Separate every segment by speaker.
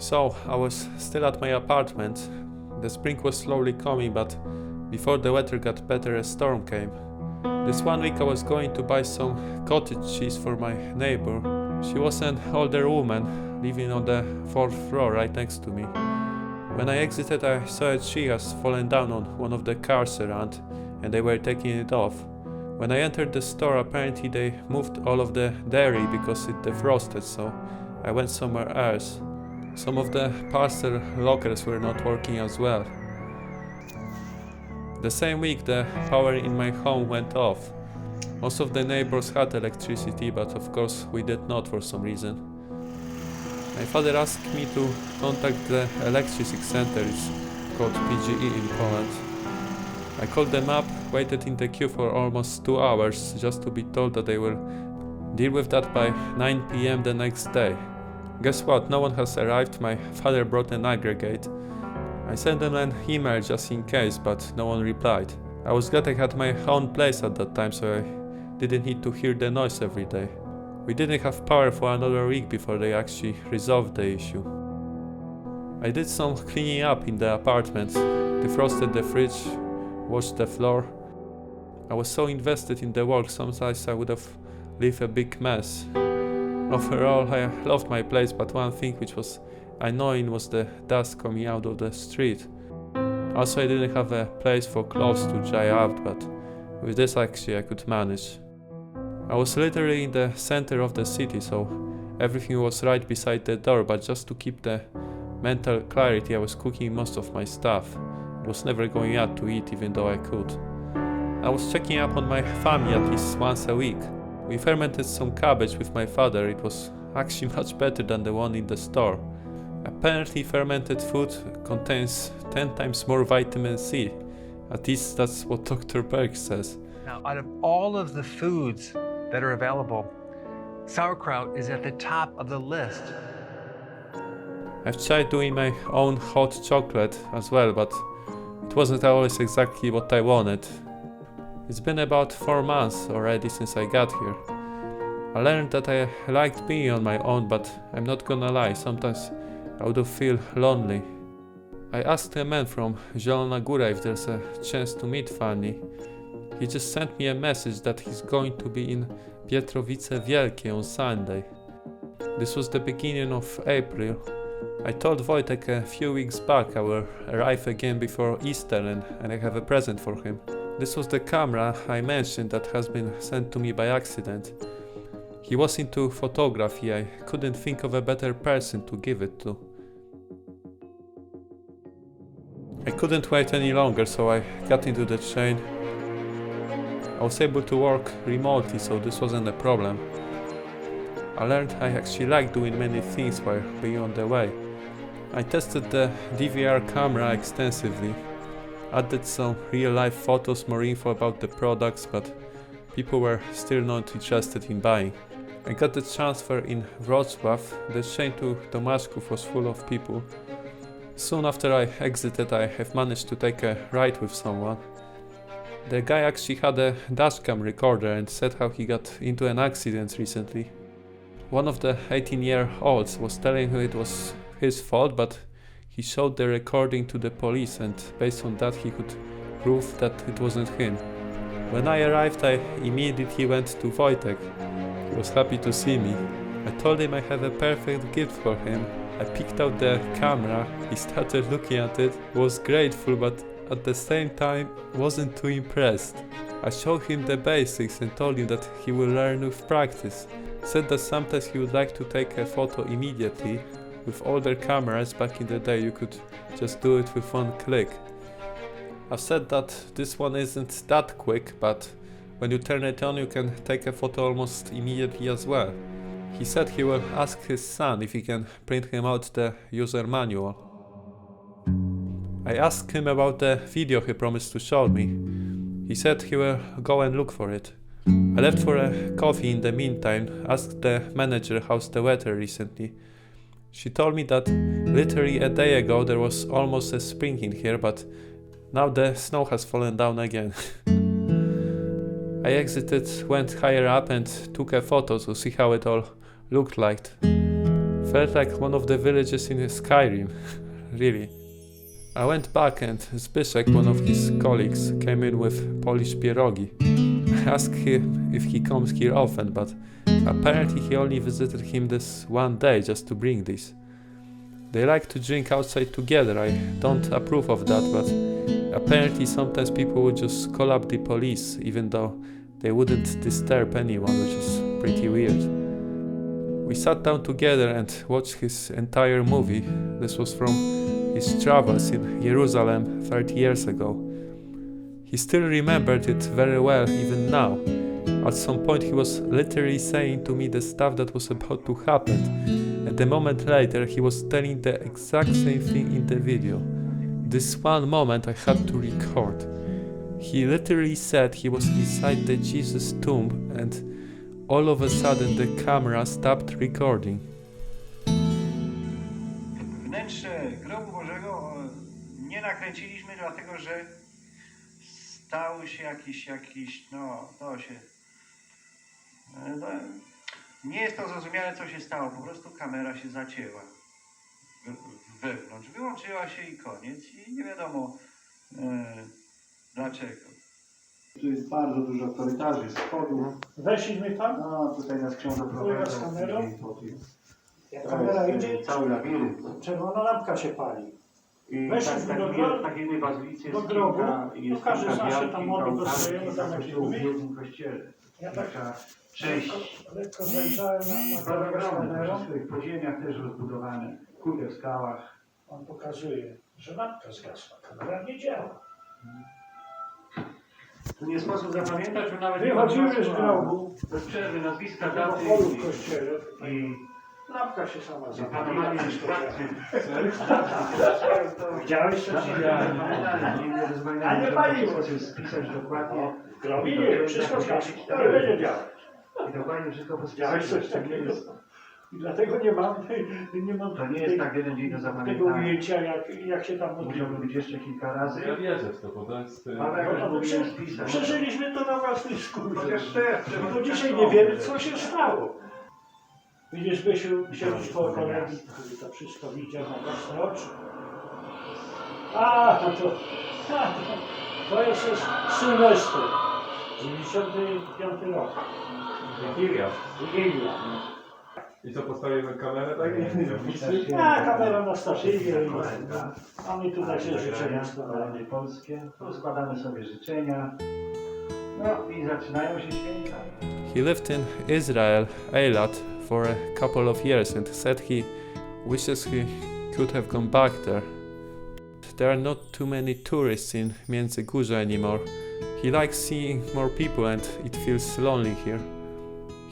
Speaker 1: So, I was still at my apartment. The spring was slowly coming, but before the weather got better, a storm came. This one week I was going to buy some cottage cheese for my neighbor. She was an older woman, living on the 4th floor right next to me. When I exited, I saw that she has fallen down on one of the cars around, and they were taking it off. When I entered the store, apparently they moved all of the dairy because it defrosted, so I went somewhere else. Some of the parcel lockers were not working as well. The same week the power in my home went off. Most of the neighbors had electricity, but of course we did not for some reason. My father asked me to contact the electricity center, it's called PGE in Poland. I called them up, waited in the queue for almost 2 hours just to be told that they will deal with that by 9 PM the next day. Guess what? No one has arrived. My father brought an aggregate. I sent them an email just in case, but no one replied. I was glad I had my own place at that time, so I didn't need to hear the noise every day. We didn't have power for another week before they actually resolved the issue. I did some cleaning up in the apartment, defrosted the fridge, washed the floor. I was so invested in the work, sometimes I would have left a big mess. Overall, I loved my place, but one thing which was annoying was the dust coming out of the street. Also, I didn't have a place for clothes to dry out, but with this actually I could manage. I was literally in the center of the city, so everything was right beside the door, but just to keep the mental clarity I was cooking most of my stuff. I was never going out to eat even though I could. I was checking up on my family at least once a week. We fermented some cabbage with my father. It was actually much better than the one in the store. Apparently fermented food contains 10 times more vitamin C. At least that's what Dr. Berg says.
Speaker 2: Now, out of all of the foods that are available, sauerkraut is at the top of the list.
Speaker 1: I've tried doing my own hot chocolate as well, but it wasn't always exactly what I wanted. It's been about 4 months already since I got here. I learned that I liked being on my own, but I'm not gonna lie, sometimes I would feel lonely. I asked a man from Zielona Góra if there's a chance to meet Fanny. He just sent me a message that he's going to be in Pietrowice Wielkie on Sunday. This was the beginning of April. I told Wojtek a few weeks back I will arrive again before Easter and I have a present for him. This was the camera I mentioned that has been sent to me by accident. He was into photography. I couldn't think of a better person to give it to. I couldn't wait any longer, so I got into the train. I was able to work remotely, so this wasn't a problem. I learned I actually like doing many things while being on the way. I tested the DVR camera extensively. Added some real-life photos, more info about the products, but people were still not interested in buying. I got the transfer in Wrocław. The train to Tomaszków was full of people. Soon after I exited, I have managed to take a ride with someone. The guy actually had a dashcam recorder and said how he got into an accident recently. One of the 18-year-olds was telling him it was his fault, but he showed the recording to the police, and based on that he could prove that it wasn't him. When I arrived, I immediately went to Wojtek. He was happy to see me. I told him I have a perfect gift for him. I picked out the camera, he started looking at it, was grateful, but at the same time wasn't too impressed. I showed him the basics and told him that he will learn with practice. Said that sometimes he would like to take a photo immediately. With older cameras back in the day you could just do it with one click. I've said that this one isn't that quick, but when you turn it on you can take a photo almost immediately as well. He said he will ask his son if he can print him out the user manual. I asked him about the video he promised to show me. He said he will go and look for it. I left for a coffee in the meantime, asked the manager how's the weather recently. She told me that literally a day ago there was almost a spring in here, but now the snow has fallen down again. I exited, went higher up and took a photo to see how it all looked like. Felt like one of the villages in Skyrim, really. I went back and Zbyszek, one of his colleagues, came in with Polish pierogi. I asked him if he comes here often, but apparently he only visited him this one day just to bring this. They like to drink outside together. I don't approve of that, but apparently sometimes people would just call up the police even though they wouldn't disturb anyone, which is pretty weird. We sat down together and watched his entire movie. This was from his travels in Jerusalem 30 years ago. He still remembered it very well even now. At some point he was literally saying to me the stuff that was about to happen, and a moment later he was telling the exact same thing in the video. This one moment I had to record. He literally said he was inside the Jesus tomb and all of a sudden the camera stopped recording.
Speaker 3: Wnętrze grobu Bożego nie nakręciliśmy, dlatego że stał się jakiś, no to się... No, nie jest to zrozumiałe, co się stało, po prostu kamera się zacięła wewnątrz, wyłączyła się i koniec i nie wiadomo dlaczego. Tu jest bardzo dużo korytarzy z chodu.
Speaker 4: Weszliśmy tam?
Speaker 3: No tutaj nas książę prowadzi.
Speaker 4: z kamerą? Jak
Speaker 3: To
Speaker 4: kamera
Speaker 3: jest
Speaker 4: idzie,
Speaker 3: cały labirynt.
Speaker 4: czerwona lampka się pali.
Speaker 3: I
Speaker 4: Weszliśmy do grobu,
Speaker 3: takiej bazylice
Speaker 4: do
Speaker 3: jest
Speaker 4: grobu,
Speaker 3: jest
Speaker 4: pokażesz
Speaker 3: kilka
Speaker 4: nasze
Speaker 3: wielkich
Speaker 4: tam modły
Speaker 3: ołtarzy,
Speaker 4: kościoły,
Speaker 3: kilka
Speaker 4: zamek
Speaker 3: kościołów w
Speaker 4: mówi.
Speaker 3: jednym kościele.
Speaker 4: Ja tak
Speaker 3: Taka część.
Speaker 4: lekko zajrzałem na kolegę z kamerą.
Speaker 3: W swoich podziemiach też rozbudowane, kurde w skałach.
Speaker 4: On pokazuje, że lampka zgasła, kamera nie działa.
Speaker 3: Tu nie sposób zapamiętać, że nawet
Speaker 4: Wychodzimy z grobu,
Speaker 3: bez przerwy nazwiska,
Speaker 4: do
Speaker 3: daty
Speaker 4: polu w kościele,
Speaker 3: i
Speaker 4: lampka się sama
Speaker 3: panowanie
Speaker 4: zapaliła.
Speaker 3: to
Speaker 4: Widziałeś coś? A nie paliło.
Speaker 3: spisać dokładnie.
Speaker 4: W grobie nie, wszystko zgasło, ale będzie działać.
Speaker 3: I dokładnie wszystko
Speaker 4: Widziałeś coś takiego? I dlatego nie mam
Speaker 3: To nie jest tak jeden dzień do
Speaker 4: tego
Speaker 3: zapamiętania.
Speaker 4: ujęcia, jak się tam modliło.
Speaker 3: Musiałby być jeszcze kilka razy.
Speaker 5: Ja wierzę w to, bo to jest...
Speaker 3: Ale jakoś
Speaker 4: No,
Speaker 3: powinien spisać.
Speaker 4: przeżyliśmy to na własnej skórze.
Speaker 3: Chociaż te,
Speaker 4: Do dzisiaj nie wiemy, co się stało. Widzisz, Bysiu, siedzisz koło kolegi, który to wszystko widział na własne oczy. To jest Sylwester, 95 rok.
Speaker 5: Wigilia.
Speaker 4: Wigilia.
Speaker 5: I co, postawimy kamerę tak?
Speaker 4: Kamera na statywie. A my tutaj się życzenia składamy.
Speaker 3: Składamy polskie, tu składamy sobie życzenia. No i zaczynają się święta.
Speaker 1: He lived in Israel, Eilat, for a couple of years and said he wishes he could have gone back there. There are not too many tourists in Międzygórze anymore. He likes seeing more people and it feels lonely here.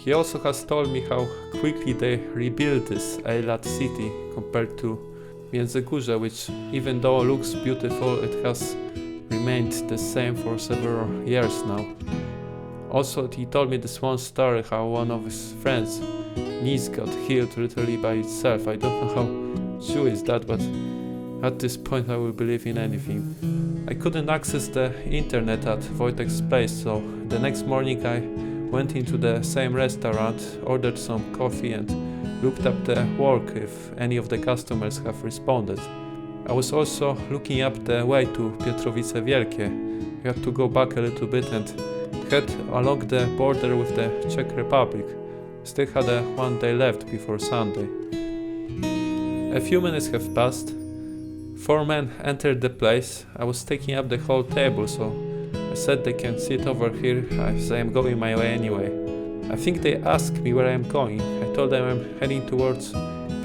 Speaker 1: He also has told me how quickly they rebuilt this Eilat city compared to Międzygórze, which even though looks beautiful, it has remained the same for several years now. Also, he told me this one story how one of his friends' knees got healed literally by itself. I don't know how true is that, but at this point I will believe in anything. I couldn't access the internet at Wojtek's place, so the next morning I went into the same restaurant, ordered some coffee and looked up the work if any of the customers have responded. I was also looking up the way to Pietrowice Wielkie. I had to go back a little bit and head along the border with the Czech Republic. Still had one day left before Sunday. A few minutes have passed. 4 men entered the place. I was taking up the whole table, so I said they can sit over here as I am going my way anyway. I think they asked me where I am going. I told them I'm heading towards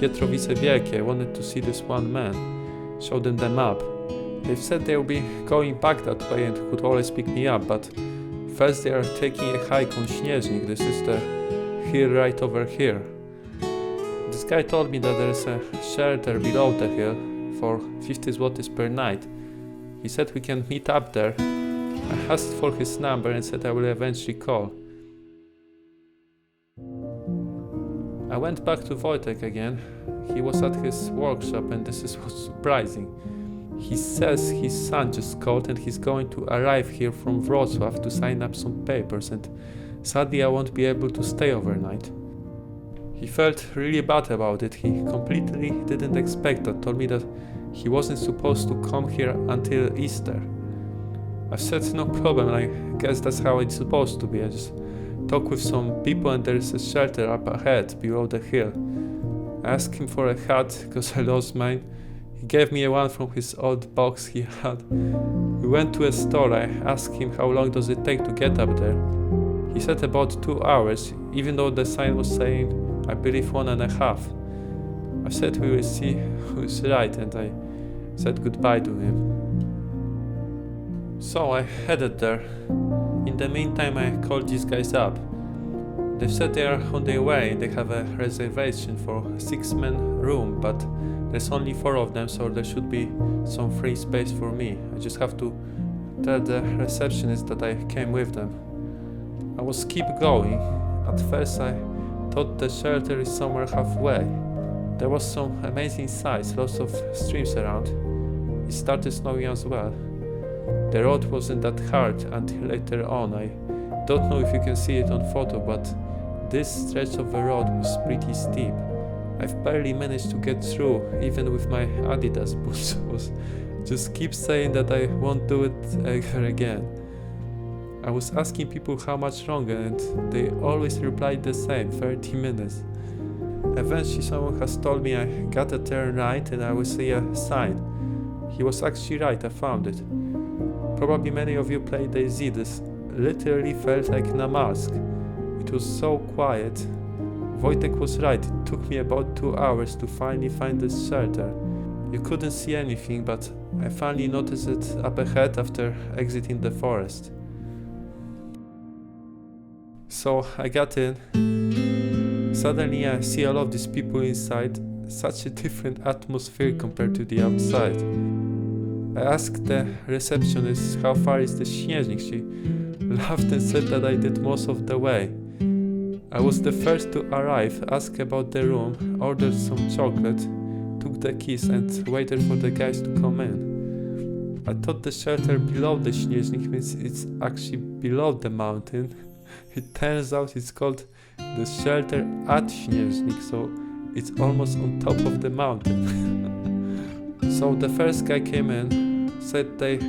Speaker 1: Pietrowice Wielkie. I wanted to see this one man. Showed them the map. They've said they'll be going back that way and could always pick me up, but first they are taking a hike on Śnieżnik. This is the hill right over here. This guy told me that there is a shelter below the hill for 50 zlotys per night. He said we can meet up there. I asked for his number and said I will eventually call. I went back to Wojtek again. He was at his workshop and this is what's surprising. He says his son just called and he's going to arrive here from Wrocław to sign up some papers, and sadly I won't be able to stay overnight. He felt really bad about it. He completely didn't expect that, told me that he wasn't supposed to come here until Easter. I said no problem, I guess that's how it's supposed to be. I just talked with some people and there is a shelter up ahead below the hill. I asked him for a hat because I lost mine. He gave me one from his old box he had. We went to a store. I asked him how long does it take to get up there. He said about 2 hours, even though the sign was saying, I believe 1.5. I said we will see who's right, and I said goodbye to him. So I headed there. In the meantime, I called these guys up. They said they are on their way. They have a reservation for a 6-man room, but there's only 4 of them, so there should be some free space for me. I just have to tell the receptionist that I came with them. I was keep going. At first I thought the shelter is somewhere halfway. There was some amazing sights, lots of streams around. It started snowing as well. The road wasn't that hard until later on. I don't know if you can see it on photo, but this stretch of the road was pretty steep. I've barely managed to get through, even with my Adidas boots. Just keep saying that I won't do it ever again. I was asking people how much longer, and they always replied the same, 30 minutes. Eventually someone has told me I gotta turn right and I will see a sign. He was actually right, I found it. Probably many of you played DayZ. This literally felt like Namask. It was so quiet. Wojtek was right, it took me about 2 hours to finally find this shelter. You couldn't see anything, but I finally noticed it up ahead after exiting the forest. So I got in. Suddenly I see all of these people inside, such a different atmosphere compared to the outside. I asked the receptionist how far is the Śnieżnik. She laughed and said that I did most of the way. I was the first to arrive, asked about the room, ordered some chocolate, took the keys and waited for the guys to come in. I thought the shelter below the Śnieżnik means it's actually below the mountain. It turns out it's called the shelter at Śnieżnik, so it's almost on top of the mountain. So the first guy came in, said they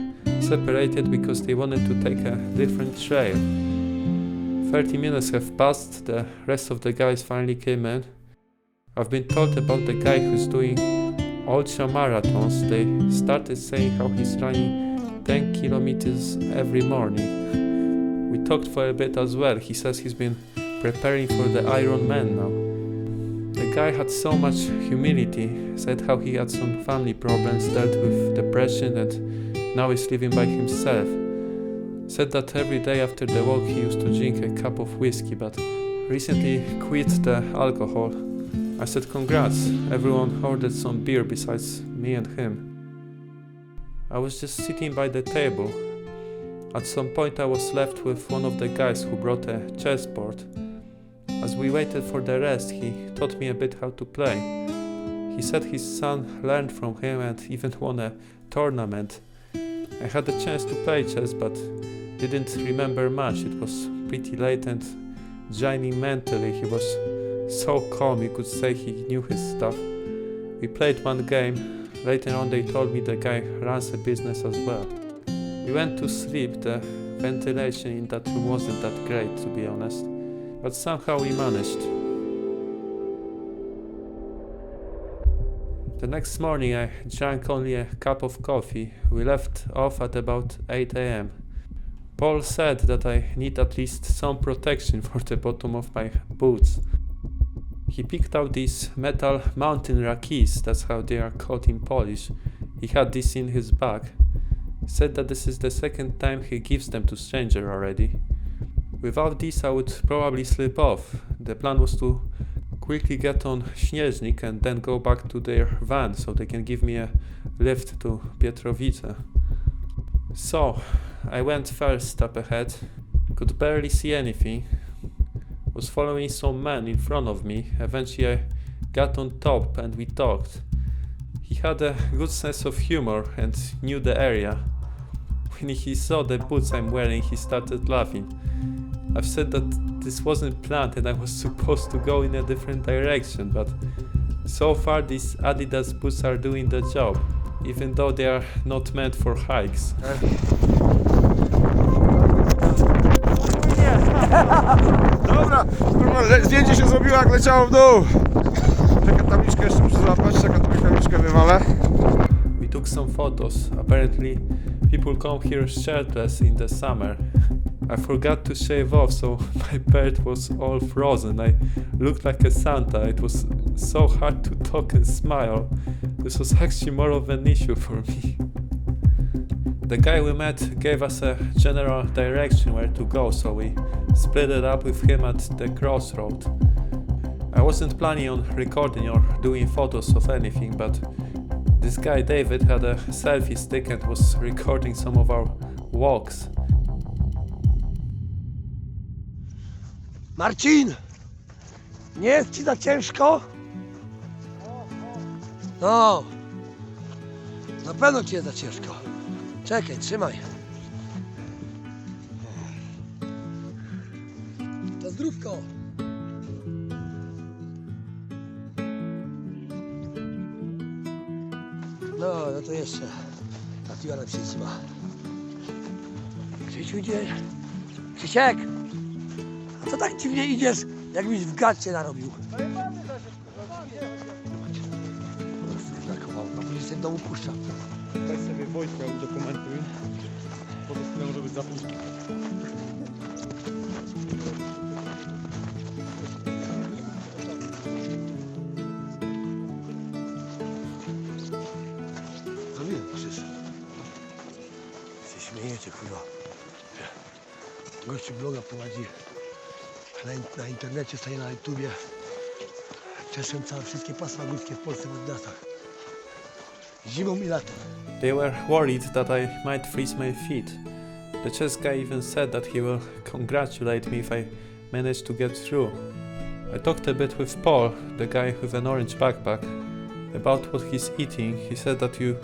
Speaker 1: separated because they wanted to take a different trail. 30 minutes have passed, the rest of the guys finally came in. I've been told about the guy who's doing ultra marathons. They started saying how he's running 10 kilometers every morning. We talked for a bit as well. He says he's been preparing for the Ironman now. The guy had so much humility, said how he had some family problems, dealt with depression and now he's living by himself. Said that every day after the walk he used to drink a cup of whiskey, but recently quit the alcohol. I said congrats, everyone ordered some beer besides me and him. I was just sitting by the table. At some point I was left with one of the guys who brought a chessboard. As we waited for the rest, he taught me a bit how to play. He said his son learned from him and even won a tournament. I had a chance to play chess, but didn't remember much. It was pretty late and draining mentally. He was so calm, you could say he knew his stuff. We played one game. Later on they told me the guy runs a business as well. We went to sleep. The ventilation in that room wasn't that great, to be honest, but somehow we managed. The next morning I drank only a cup of coffee. We left off at about 8 AM. Paul said that I need at least some protection for the bottom of my boots. He picked out these metal mountain rakis, that's how they are called in Polish. He had this in his bag. Said that this is the second time he gives them to stranger already. Without this I would probably slip off. The plan was to quickly get on Śnieżnik and then go back to their van so they can give me a lift to Pietrowice. So I went first up ahead, could barely see anything, was following some man in front of me. Eventually I got on top and we talked. He had a good sense of humor and knew the area. When he saw the boots I'm wearing, he started laughing. I've said that this wasn't planned and I was supposed to go in a different direction, but so far these Adidas boots are doing the job, even though they are not meant for hikes.
Speaker 6: Dobra, zdjęcie się zrobiło jak leciało w dół. Czeka tabliczkę jeszcze muszę złapać, czeka tabliczkę wywalę.
Speaker 1: We took some photos. Apparently people come here shirtless in the summer. I forgot to shave off, so my beard was all frozen. I looked like a Santa. It was so hard to talk and smile. This was actually more of an issue for me. The guy we met gave us a general direction where to go, so we split it up with him at the crossroad. I wasn't planning on recording or doing photos of anything, but this guy David had a selfie stick and was recording some of our walks.
Speaker 7: Marcin! Nie jest ci za ciężko? No. Na pewno ci jest za ciężko. Czekaj, trzymaj. To zdrówko. No to jeszcze. Ta piła nam się trzyma. Krzysiu idzie. Krzysiek! A co tak dziwnie idziesz, jakbyś w gacie narobił? Brakowało, a później sobie w domu puszczam.
Speaker 5: Weź sobie Wojtka udokumentuj. Po prostu może być za późno.
Speaker 7: Zrobiłem krzyż. Się śmiejecie, kurwa. Gościu bloga prowadzi. Na internecie, staje na YouTubie. Cieszę całe wszystkie pasma górskie w Polsce w Adidasach. Zimą i latem.
Speaker 1: They were worried that I might freeze my feet. The Czech guy even said that he will congratulate me if I managed to get through. I talked a bit with Paul, the guy with an orange backpack, about what he's eating. He said that you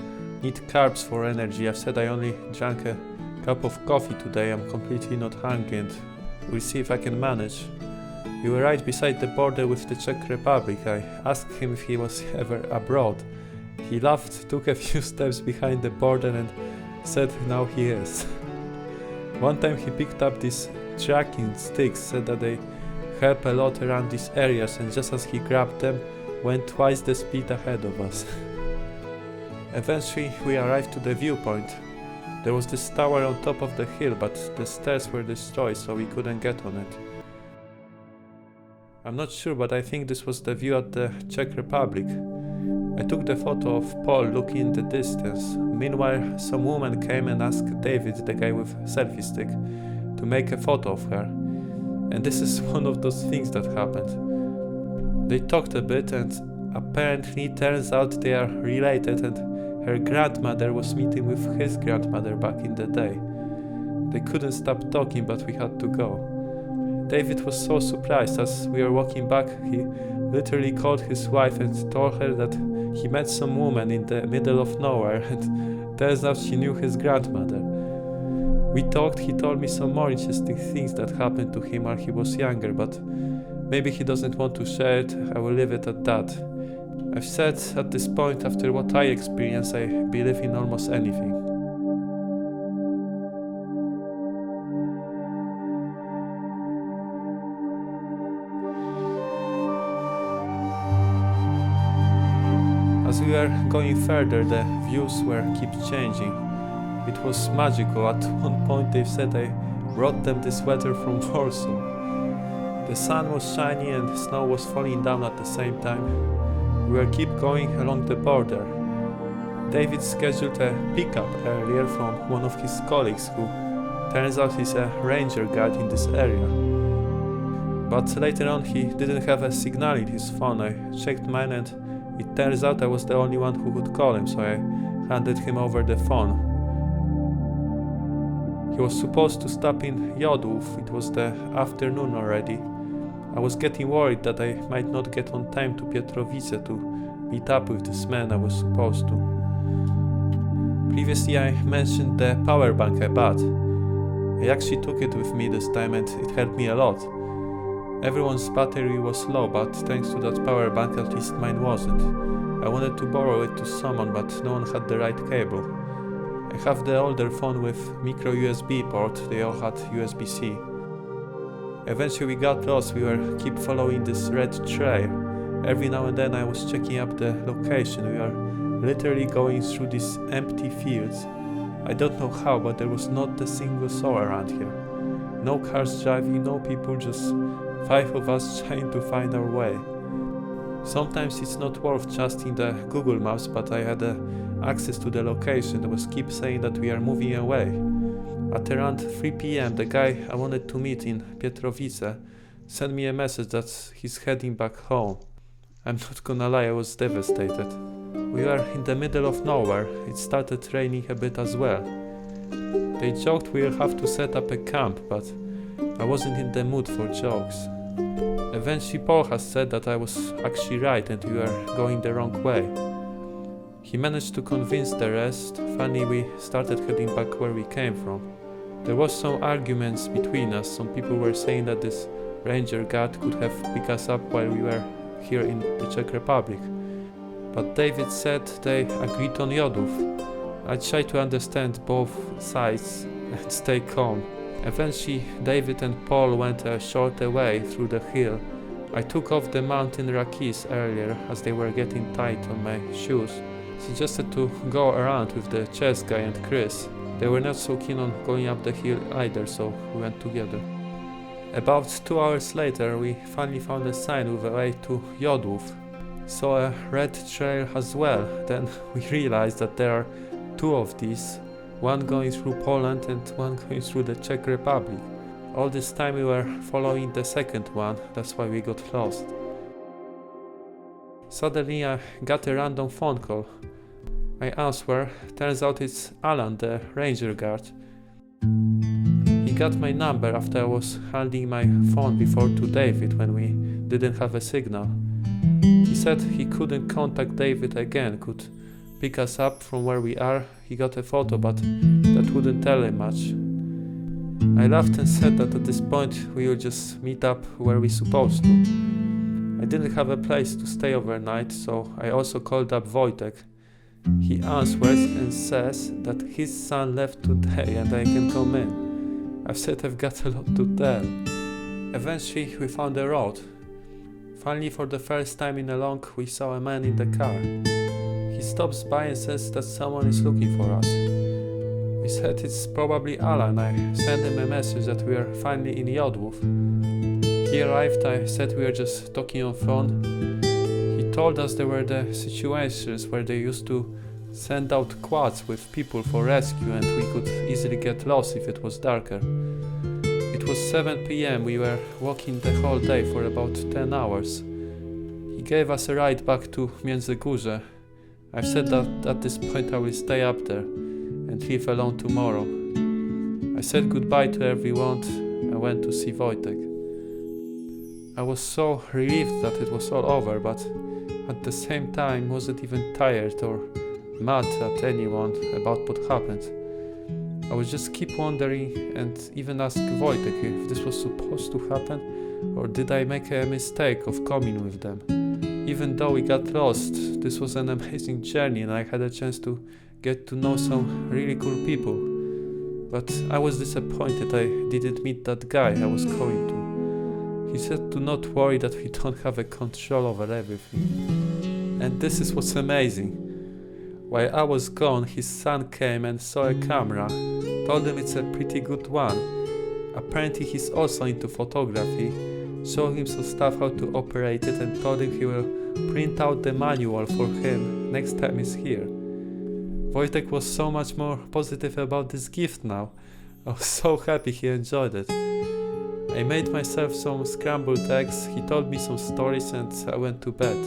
Speaker 1: need carbs for energy. I've said I only drank a cup of coffee today. I'm completely not hungry and we'll see if I can manage. We were right beside the border with the Czech Republic. I asked him if he was ever abroad. He laughed, took a few steps behind the border and said now he is. One time he picked up these tracking sticks, said that they help a lot around these areas, and just as he grabbed them, went twice the speed ahead of us. Eventually we arrived to the viewpoint. There was this tower on top of the hill, but the stairs were destroyed, so we couldn't get on it. I'm not sure, but I think this was the view at the Czech Republic. I took the photo of Paul looking in the distance. Meanwhile, some woman came and asked David, the guy with selfie stick, to make a photo of her. And this is one of those things that happened. They talked a bit and apparently turns out they are related, and her grandmother was meeting with his grandmother back in the day. They couldn't stop talking, but we had to go. David was so surprised. As we were walking back, he literally called his wife and told her that he met some woman in the middle of nowhere, and turns out she knew his grandmother. We talked, he told me some more interesting things that happened to him while he was younger, but maybe he doesn't want to share it. I will leave it at that. I've said at this point, after what I experienced, I believe in almost anything. As we were going further, the views keep changing. It was magical. At one point they said I brought them this weather from Warsaw. The sun was shining and snow was falling down at the same time. We were keep going along the border. David scheduled a pickup earlier from one of his colleagues, who turns out he's a ranger guard in this area. But later on he didn't have a signal in his phone. I checked mine and it turns out I was the only one who could call him, so I handed him over the phone. He was supposed to stop in Jodłów. It was the afternoon already. I was getting worried that I might not get on time to Pietrowice to meet up with this man I was supposed to. Previously I mentioned the power bank I bought. I actually took it with me this time and it helped me a lot. Everyone's battery was low, but thanks to that power bank at least mine wasn't. I wanted to borrow it to someone, but no one had the right cable. I have the older phone with micro USB port, they all had USB-C. Eventually we got lost, we were keep following this red trail. Every now and then I was checking up the location, we were literally going through these empty fields. I don't know how, but there was not a single soul around here. No cars driving, no people, just 5 of us trying to find our way. Sometimes it's not worth trusting the Google Maps, but I had access to the location that was keep saying that we are moving away. At around 3 PM, the guy I wanted to meet in Pietrowice sent me a message that he's heading back home. I'm not gonna lie, I was devastated. We were in the middle of nowhere, it started raining a bit as well. They joked we'll have to set up a camp, but I wasn't in the mood for jokes. Eventually Paul has said that I was actually right and we were going the wrong way. He managed to convince the rest. Finally we started heading back where we came from. There was some arguments between us. Some people were saying that this ranger guard could have picked us up while we were here in the Czech Republic. But David said they agreed on Jodów. I tried to understand both sides and stay calm. Eventually David and Paul went a shorter way through the hill. I took off the mountain raquis earlier as they were getting tight on my shoes. Suggested to go around with the chess guy and Chris. They were not so keen on going up the hill either, so we went together. About 2 hours later we finally found a sign with a way to Jodów. Saw a red trail as well. Then we realized that there are 2 of these, one going through Poland and one going through the Czech Republic. All this time we were following the second one, that's why we got lost. Suddenly I got a random phone call. I answer, turns out it's Alan, the ranger guard. He got my number after I was handing my phone before to David when we didn't have a signal. He said he couldn't contact David again, could pick us up from where we are. He got a photo, but that wouldn't tell him much. I laughed and said that at this point we will just meet up where we're supposed to. I didn't have a place to stay overnight, so I also called up Wojtek. He answers and says that his son left today and I can come in. I said I've got a lot to tell. Eventually we found a road. Finally, for the first time in a long, we saw a man in the car. He stops by and says that someone is looking for us. He said it's probably Alan. I sent him a message that we are finally in Jodów. He arrived, I said we were just talking on phone. He told us there were the situations where they used to send out quads with people for rescue and we could easily get lost if it was darker. It was 7 PM, we were walking the whole day for about 10 hours. He gave us a ride back to Międzygórze. I've said that at this point I will stay up there and leave alone tomorrow. I said goodbye to everyone and went to see Wojtek. I was so relieved that it was all over, but at the same time wasn't even tired or mad at anyone about what happened. I would just keep wondering and even ask Wojtek if this was supposed to happen or did I make a mistake of coming with them. Even though we got lost, this was an amazing journey and I had a chance to get to know some really cool people. But I was disappointed I didn't meet that guy I was going to. He said to not worry that we don't have a control over everything. And this is what's amazing. While I was gone, his son came and saw a camera, told him it's a pretty good one. Apparently he's also into photography, showed him some stuff how to operate it and told him he will print out the manual for him next time he's here. Wojtek was so much more positive about this gift now. I was so happy he enjoyed it. I made myself some scrambled eggs, he told me some stories and I went to bed.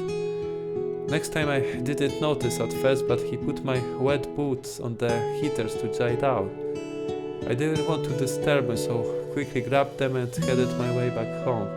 Speaker 1: Next time I didn't notice at first, but he put my wet boots on the heaters to dry it out. I didn't want to disturb him, so quickly grabbed them and headed my way back home.